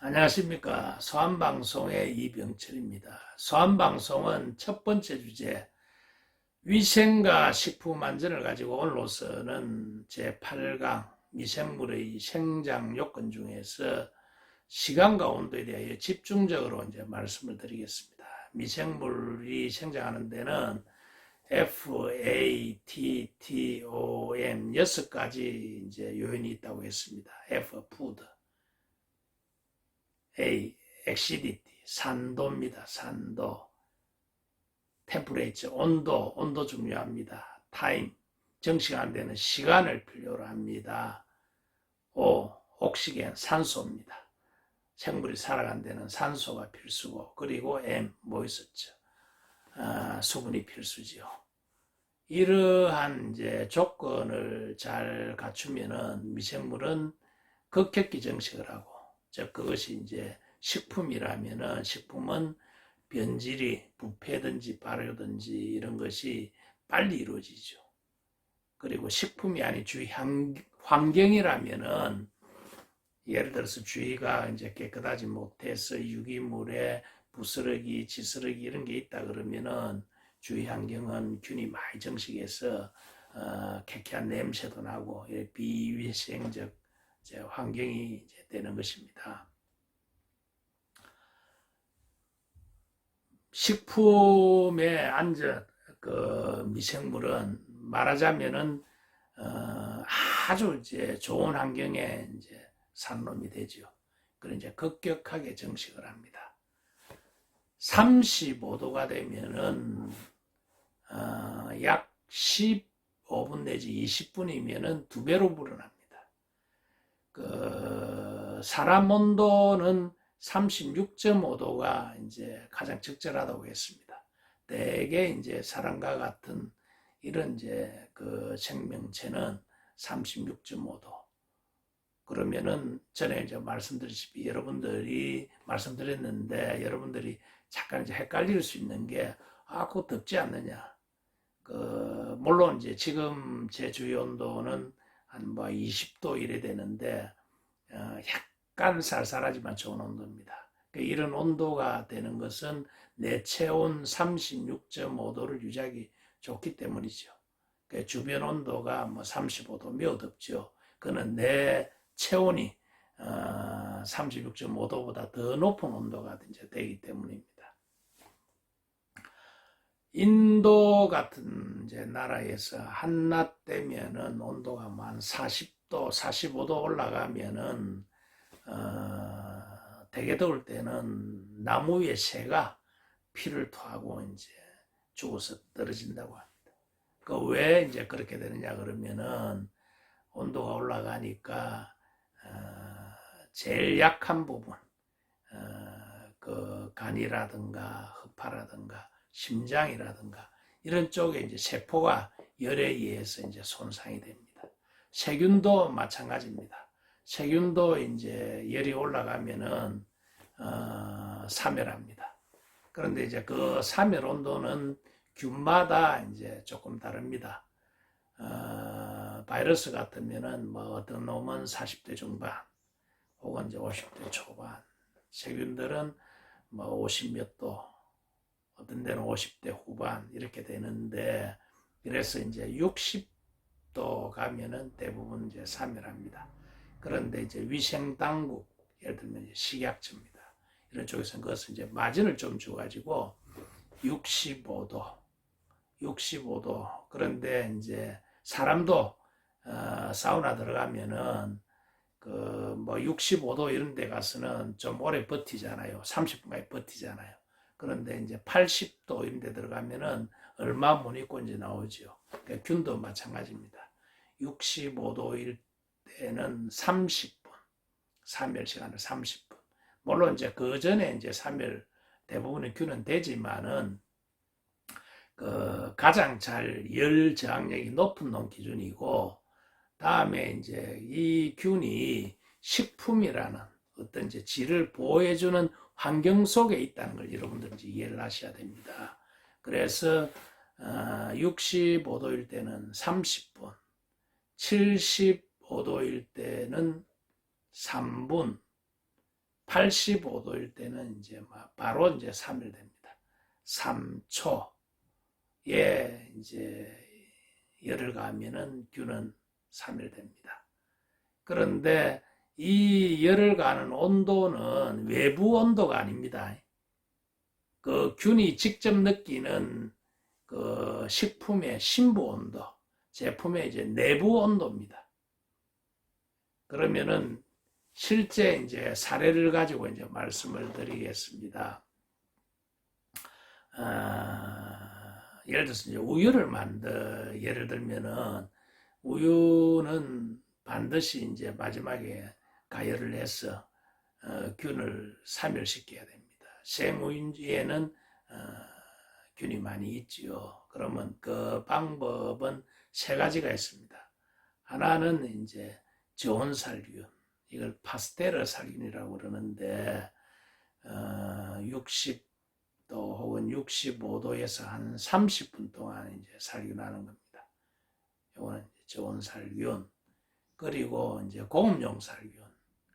안녕하십니까. 소환방송의 이병철입니다. 소환방송은 첫 번째 주제, 위생과 식품 안전을 가지고 오늘로서는 제8강 미생물의 생장 요건 중에서 시간과 온도에 대하여 집중적으로 이제 말씀을 드리겠습니다. 미생물이 생장하는 데는 FATTOM 6가지 이제 요인이 있다고 했습니다. F, 푸드. A, acidity, 산도입니다. 산도. temperature, 온도 중요합니다. time, 정식하는 데는 시간을 필요로 합니다. O, 옥시겐, 산소입니다. 생물이 살아가는 데는 산소가 필수고, 그리고 M, 뭐 있었죠? 수분이 필수지요. 이러한 이제 조건을 잘 갖추면은 미생물은 극격기 정식을 하고, 즉 그것이 이제 식품이라면은 식품은 변질이 부패든지 발효든지 이런 것이 빨리 이루어지죠. 그리고 식품이 아닌 주위 환경이라면은 예를 들어서 주위가 이제 깨끗하지 못해서 유기물에 부스러기, 지스러기 이런 게 있다 그러면은 주위 환경은 균이 많이 정식해서 쾌쾌한 냄새도 나고 비위생적 환경이 이제 되는 것입니다. 식품의 안전, 미생물은 말하자면은 아주 이제 좋은 환경에 이제 사는 놈이 되죠. 그런 이제 급격하게 정식을 합니다. 35도가 되면은 약 15분 내지 20분이면은 2배로 불어납니다. 사람 온도는 36.5도가 이제 가장 적절하다고 했습니다. 대개 이제 사람과 같은 이런 이제 생명체는 36.5도. 그러면은 전에 이제 말씀드렸듯이 여러분들이 말씀드렸는데 여러분들이 잠깐 이제 헷갈릴 수 있는 게 그거 덥지 않느냐. 물론 이제 지금 제 주위 온도는 한 뭐 20도 이래 되는데 약간 쌀쌀하지만 좋은 온도입니다. 이런 온도가 되는 것은 내 체온 36.5도를 유지하기 좋기 때문이죠. 주변 온도가 뭐 35도 몇 없죠. 그는 내 체온이 36.5도보다 더 높은 온도가 이제 되기 때문입니다. 인도 같은 이제 나라에서 한낮 되면은 온도가 한 40도, 45도 올라가면은 되게 더울 때는 나무 위에 새가 피를 토하고 이제 죽어서 떨어진다고 합니다. 왜 이제 그렇게 되느냐 그러면은 온도가 올라가니까 제일 약한 부분, 간이라든가 허파라든가 심장이라든가 이런 쪽에 이제 세포가 열에 의해서 이제 손상이 됩니다. 세균도 마찬가지입니다. 세균도 이제 열이 올라가면은 사멸합니다. 그런데 이제 그 사멸 온도는 균마다 이제 조금 다릅니다. 바이러스 같으면은 뭐 어떤 놈은 40대 중반 혹은 이제 50대 초반, 세균들은 뭐 50 몇 도, 어떤 데는 50대 후반 이렇게 되는데 그래서 이제 60도 가면은 대부분 이제 사멸합니다. 그런데 이제 위생 당국, 예를 들면 이제 식약처입니다. 이런 쪽에서는 그것을 이제 마진을 좀 줘가지고 65도, 65도. 그런데 이제 사람도 사우나 들어가면은 뭐 65도 이런 데 가서는 좀 오래 버티잖아요. 30분까지 버티잖아요. 그런데 이제 80도 이런 데 들어가면은 얼마 못 입고 이제 나오죠. 그러니까 균도 마찬가지입니다. 65도일 때는 30분, 사멸 시간을 30분. 물론 이제 그 전에 이제 사멸 대부분의 균은 되지만은 가장 잘 열 저항력이 높은 놈 기준이고, 다음에 이제 이 균이 식품이라는 어떤 이제 질을 보호해주는 환경 속에 있다는 걸 여러분들 이제 이해를 하셔야 됩니다. 그래서 65도일 때는 30분, 75도일 때는 3분, 85도일 때는 이제 바로 이제 3일 됩니다. 3초에 이제 열을 가하면은 균은 3일 됩니다. 그런데 이 열을 가하는 온도는 외부 온도가 아닙니다. 그 균이 직접 느끼는 그 식품의 신부 온도, 제품의 이제 내부 온도입니다. 그러면은 실제 이제 사례를 가지고 이제 말씀을 드리겠습니다. 예를 들어서 이제 예를 들면은 우유는 반드시 이제 마지막에 가열을 해서 균을 사멸시켜야 됩니다. 생우유에는 균이 많이 있지요. 그러면 그 방법은 세 가지가 있습니다. 하나는 이제 저온살균, 이걸 파스테르 살균이라고 그러는데 60도 혹은 65도에서 한 30분 동안 이제 살균하는 겁니다. 이거는 저온살균. 그리고 이제 고음용 살균.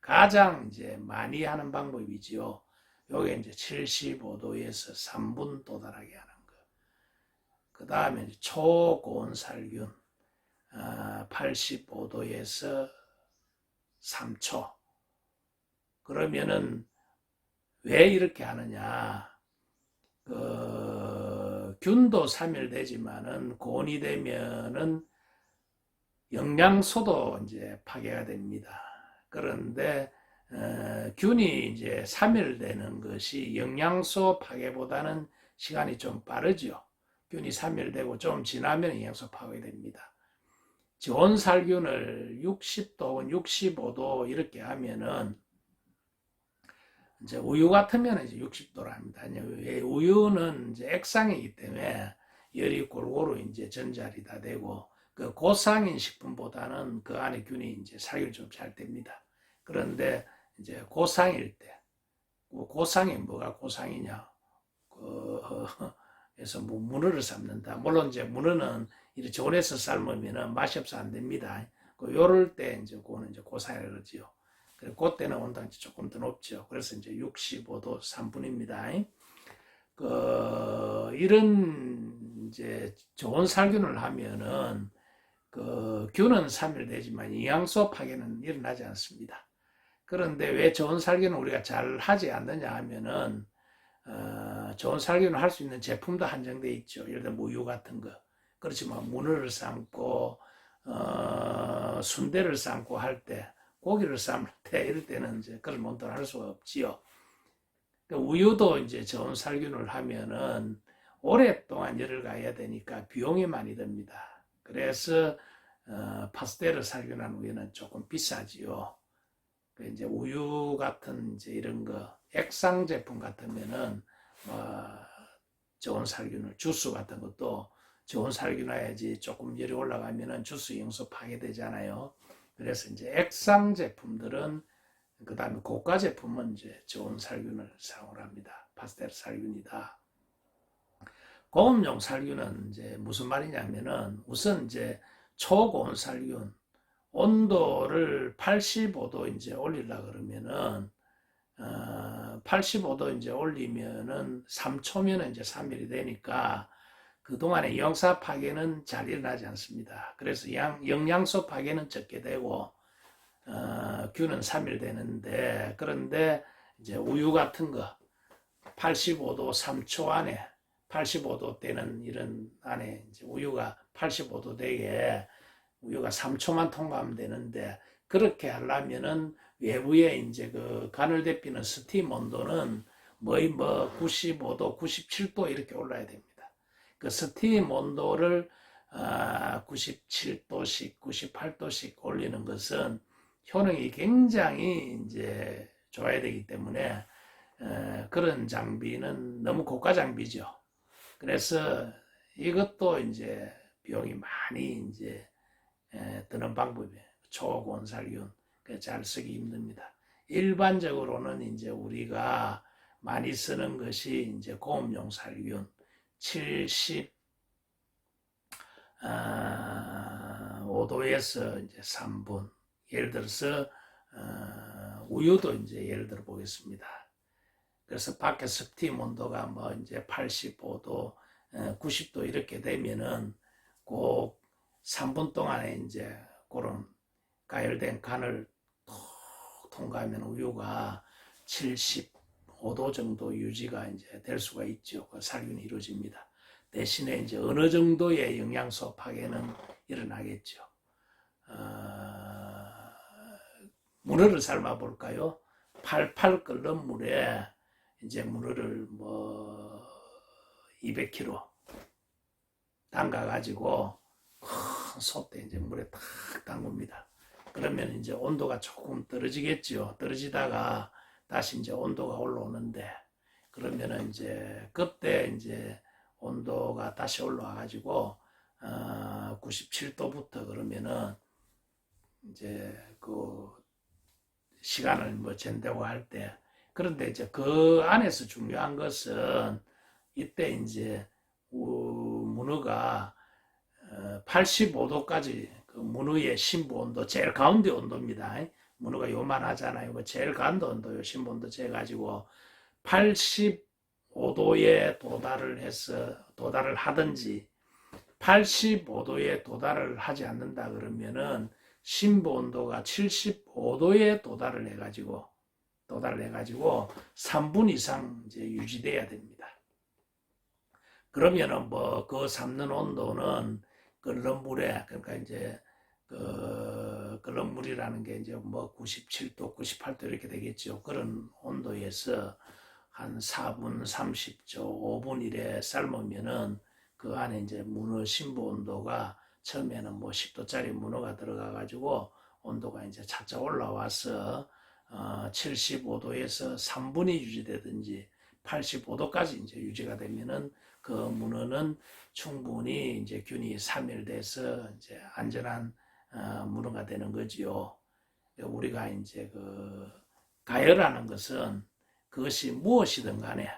가장 이제 많이 하는 방법이지요. 요게 이제 75도에서 3분 도달하게 하는 거. 그 다음에 초고온 살균 85도에서 3초. 그러면은 왜 이렇게 하느냐? 균도 사멸되지만은 고온이 되면은 영양소도 이제 파괴가 됩니다. 그런데 균이 이제 사멸되는 것이 영양소 파괴보다는 시간이 좀 빠르죠. 균이 사멸되고 좀 지나면 영양소 파괴됩니다. 저온살균을 60도 혹은 65도 이렇게 하면은 이제 우유 같으면 이제 60도로 합니다. 우유는 이제 액상이기 때문에 열이 골고루 이제 전달이 다 되고 그 고상인 식품보다는 그 안에 균이 이제 살균이 좀 잘 됩니다. 그런데 이제 고상일 때, 고상이 뭐가 고상이냐? 그래서 뭐 문어를 삶는다. 물론 이제 문어는 이렇게 저온에서 삶으면 맛이 없어 안 됩니다. 요럴 때 이제 그거는 이제 고상이라고 그러지요. 그리고 그때는 온도가 조금 더 높죠. 그래서 이제 65도 3분입니다. 이런 이제 좋은 살균을 하면은 균은 사멸되지만 영양소 파괴는 일어나지 않습니다. 그런데 왜 좋은 살균을 우리가 잘 하지 않느냐 하면은 좋은 살균을 할 수 있는 제품도 한정되어 있죠. 예를 들어 우유 같은 거. 그렇지만 문어를 삶고 순대를 삶고 할 때, 고기를 삶을 때 이럴 때는 이제 그런 온도를 할 수가 없지요. 그러니까 우유도 이제 좋은 살균을 하면은 오랫동안 열을 가해야 되니까 비용이 많이 듭니다. 그래서 파스테르 살균한 우유는 조금 비싸지요. 이제 우유 같은 이제 이런 거 액상 제품 같으면은 좋은 살균을 주스 같은 것도 좋은 살균해야지 조금 열이 올라가면은 주스 영소 파괴되잖아요. 그래서 이제 액상 제품들은 그 다음에 고가 제품은 이제 좋은 살균을 사용을 합니다. 파스텔 살균이다. 고음용 살균은 이제 무슨 말이냐면은 우선 이제 초고온 살균 온도를 85도 이제 올리려 그러면은 85도 이제 올리면은 3초면은 이제 3일이 되니까 그동안의 영양소 파괴는 잘 일어나지 않습니다. 그래서 영양소 파괴는 적게 되고 균은 3일 되는데 그런데 이제 우유 같은 거 85도 3초 안에 85도 때는 이런 안에 이제 우유가 85도 되게 우유가 3초만 통과하면 되는데 그렇게 하려면은 외부에 이제 그 간을 데피는 스팀 온도는 95도, 97도 이렇게 올라야 됩니다. 그 스팀 온도를 97도씩, 98도씩 올리는 것은 효능이 굉장히 이제 좋아야 되기 때문에 그런 장비는 너무 고가 장비죠. 그래서 이것도 이제 비용이 많이 이제 드는 방법이에요. 초고온 살균 잘 쓰기 힘듭니다. 일반적으로는 이제 우리가 많이 쓰는 것이 이제 고음용 살균 75도에서 이제 3분. 예를 들어서 우유도 이제 예를 들어 보겠습니다. 그래서 밖에 스팀 온도가 뭐 이제 85도, 90도 이렇게 되면은 꼭 3분 동안에 이제 그런 가열된 간을 톡 통과하면 우유가 75도 정도 유지가 이제 될 수가 있죠. 그 살균이 이루어집니다. 대신에 이제 어느 정도의 영양소 파괴는 일어나겠죠. 문어를 삶아 볼까요? 팔팔 끓는 물에 이제 문어를 뭐 200kg 담가 가지고 큰 솥에 이제 물에 탁 담굽니다. 그러면 이제 온도가 조금 떨어지겠죠. 떨어지다가 다시 이제 온도가 올라오는데, 그러면은 이제 그때 이제 온도가 다시 올라와 가지고 97도부터 그러면은 이제 그 시간을 뭐 잰다고 할 때, 그런데 이제 그 안에서 중요한 것은 이때 이제 문어가 85도까지 그 문어의 심부 온도, 제일 가운데 온도입니다. 문어가 요만하잖아요. 그 제일 가운데 온도, 심부 온도 재가지고 85도에 도달을 하든지, 85도에 도달을 하지 않는다 그러면은 심부 온도가 75도에 도달을 해가지고 3분 이상 이제 유지돼야 됩니다. 그러면은 뭐 그 삶는 온도는 끓는 물에, 그러니까 이제 그 끓는 물이라는 게 이제 뭐 97도, 98도 이렇게 되겠죠. 그런 온도에서 한 4분, 30초, 5분 이래 삶으면은 그 안에 이제 문어 심부 온도가 처음에는 뭐 10도짜리 문어가 들어가 가지고 온도가 이제 차차 올라와서 75도에서 3분이 유지되든지 85도까지 이제 유지가 되면은 그 문어는 충분히 이제 균이 사멸돼서 이제 안전한 문어가 되는 거지요. 우리가 이제 그 가열하는 것은 그것이 무엇이든 간에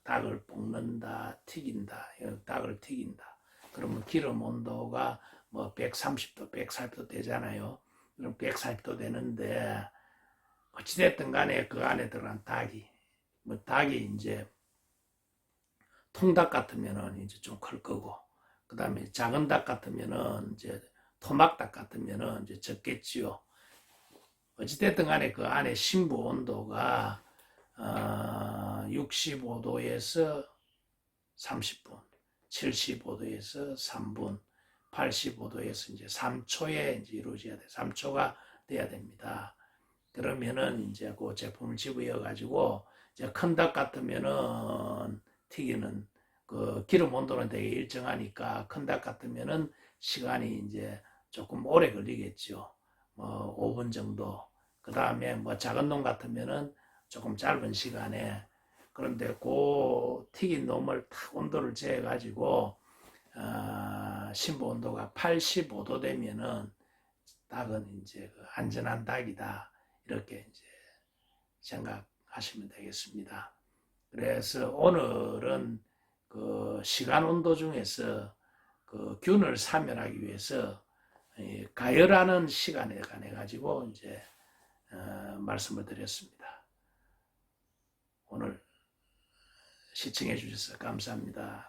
닭을 볶는다, 튀긴다, 닭을 튀긴다. 그러면 기름 온도가 뭐 130도, 140도 되잖아요. 그럼 140도 되는데 어찌됐든 간에 그 안에 들어간 닭이 이제 통닭 같으면은 이제 좀 클 거고, 그 다음에 작은 닭 같으면은 이제 토막닭 같으면은 이제 적겠지요. 어찌됐든 간에 그 안에 심부 온도가 65도에서 30분, 75도에서 3분, 85도에서 이제 3초에 이제 이루어져야 돼. 3초가 돼야 됩니다. 그러면은 이제 그 제품을 집어여 가지고 이제 큰 닭 같으면은 튀기는 그 기름 온도는 되게 일정하니까 큰 닭 같으면은 시간이 이제 조금 오래 걸리겠죠. 뭐 5분 정도. 그 다음에 뭐 작은 놈 같으면은 조금 짧은 시간에, 그런데 그 튀긴 놈을 탁 온도를 재어 가지고 심부 온도가 85도 되면은 닭은 이제 그 안전한 닭이다, 이렇게 이제 생각하시면 되겠습니다. 그래서 오늘은 그 시간 온도 중에서 그 균을 사멸하기 위해서 가열하는 시간에 관해 가지고 이제 말씀을 드렸습니다. 오늘 시청해 주셔서 감사합니다.